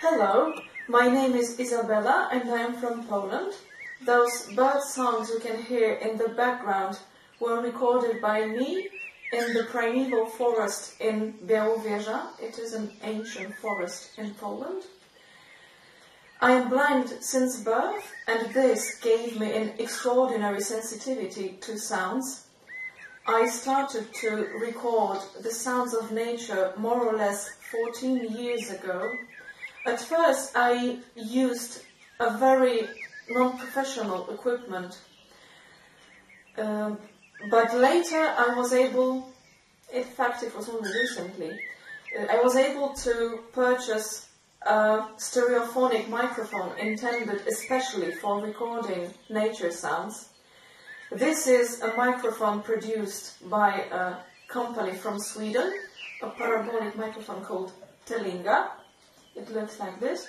Hello, my name is Isabella and I am from Poland. Those bird songs you can hear in the background were recorded by me in the primeval forest in Białowieża. It is an ancient forest in Poland. I am blind since birth, and this gave me an extraordinary sensitivity to sounds. I started to record the sounds of nature more or less 14 years ago. At first I used a very non-professional equipment, but later I was able, in fact it was only recently, I was able to purchase a stereophonic microphone intended especially for recording nature sounds. This is a microphone produced by a company from Sweden, a parabolic microphone called Telinga. It looks like this.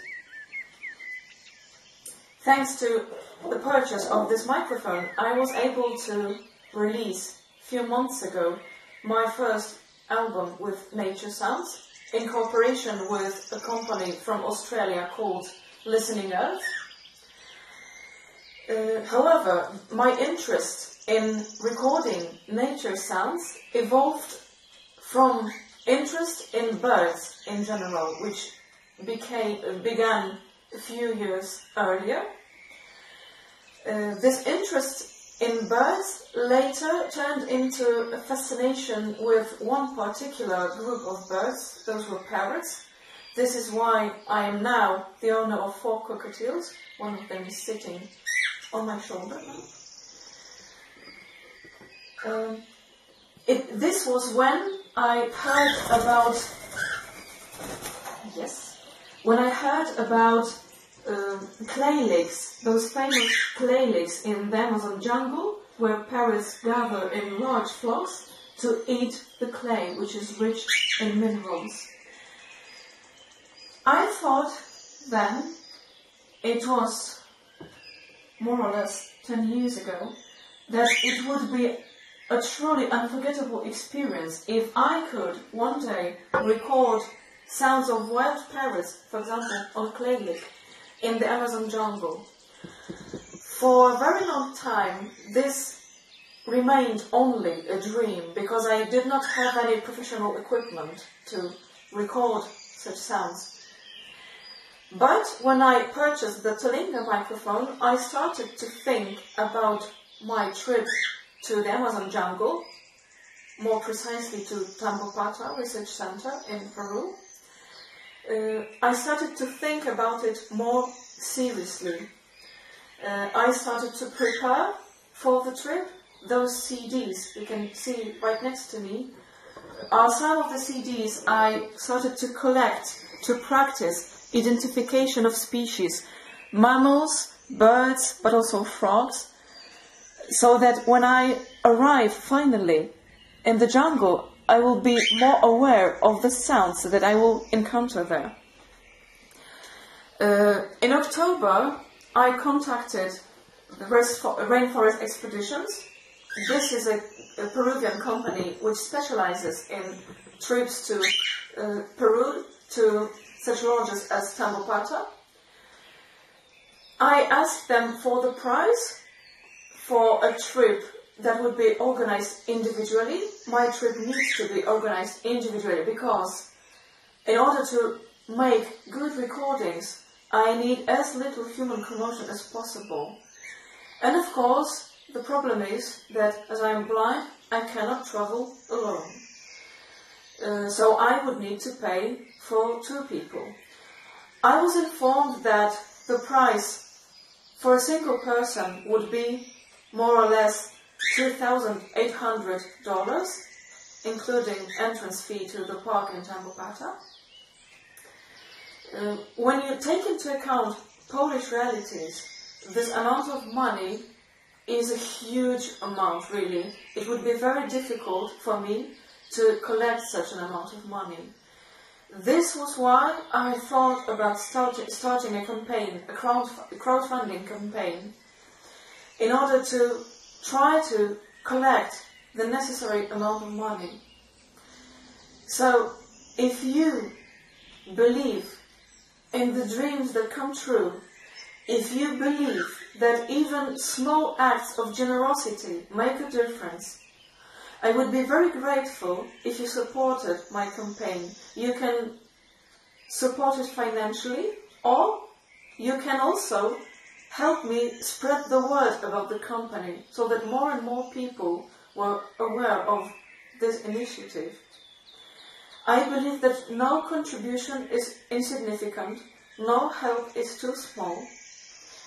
Thanks to the purchase of this microphone, I was able to release, a few months ago, my first album with nature sounds, in cooperation with a company from Australia called Listening Earth. However, my interest in recording nature sounds evolved from interest in birds in general, which began a few years earlier. This interest in birds later turned into a fascination with one particular group of birds. Those were parrots. This is why I am now the owner of 4 cockatiels. One of them is sitting on my shoulder. This was when I heard about clay licks, those famous clay licks in the Amazon jungle, where parrots gather in large flocks to eat the clay, which is rich in minerals. I thought then, it was more or less 10 years ago, that it would be a truly unforgettable experience if I could one day record sounds of wild parrots, for example, on clay lick in the Amazon jungle. For a very long time, this remained only a dream because I did not have any professional equipment to record such sounds. But when I purchased the Telinga microphone, I started to think about my trip to the Amazon jungle, more precisely to Tambopata Research Center in Peru. I started to think about it more seriously. I started to prepare for the trip. Those CDs you can see right next to me are some of the CDs I started to collect to practice identification of species, mammals, birds, but also frogs, so that when I arrive finally in the jungle, I will be more aware of the sounds that I will encounter there. In October, I contacted the Rainforest Expeditions. This is a Peruvian company which specializes in trips to Peru, to such lodges as Tambopata. I asked them for the price for a trip that would be organized individually. My trip needs to be organized individually because in order to make good recordings, I need as little human commotion as possible. And of course, the problem is that as I am blind, I cannot travel alone. So I would need to pay for 2 people. I was informed that the price for a single person would be more or less $2,800, including entrance fee to the park in Tambopata. When you take into account Polish realities, this amount of money is a huge amount, really. It would be very difficult for me to collect such an amount of money. This was why I thought about starting a campaign, a crowdfunding campaign, in order to try to collect the necessary amount of money. So, if you believe in the dreams that come true, if you believe that even small acts of generosity make a difference, I would be very grateful if you supported my campaign. You can support it financially, or you can also help me spread the word about the company so that more and more people were aware of this initiative. I believe that no contribution is insignificant, no help is too small,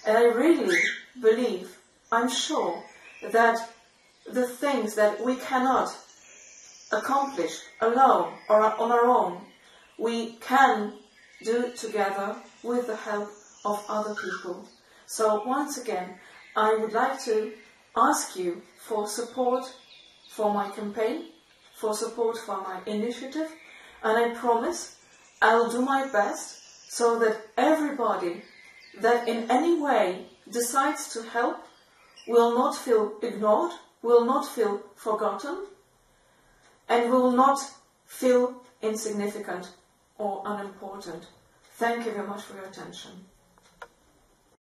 and I really believe, I'm sure, that the things that we cannot accomplish alone or on our own, we can do together with the help of other people. So once again, I would like to ask you for support for my campaign, for support for my initiative, and I promise I'll do my best so that everybody that in any way decides to help will not feel ignored, will not feel forgotten, and will not feel insignificant or unimportant. Thank you very much for your attention.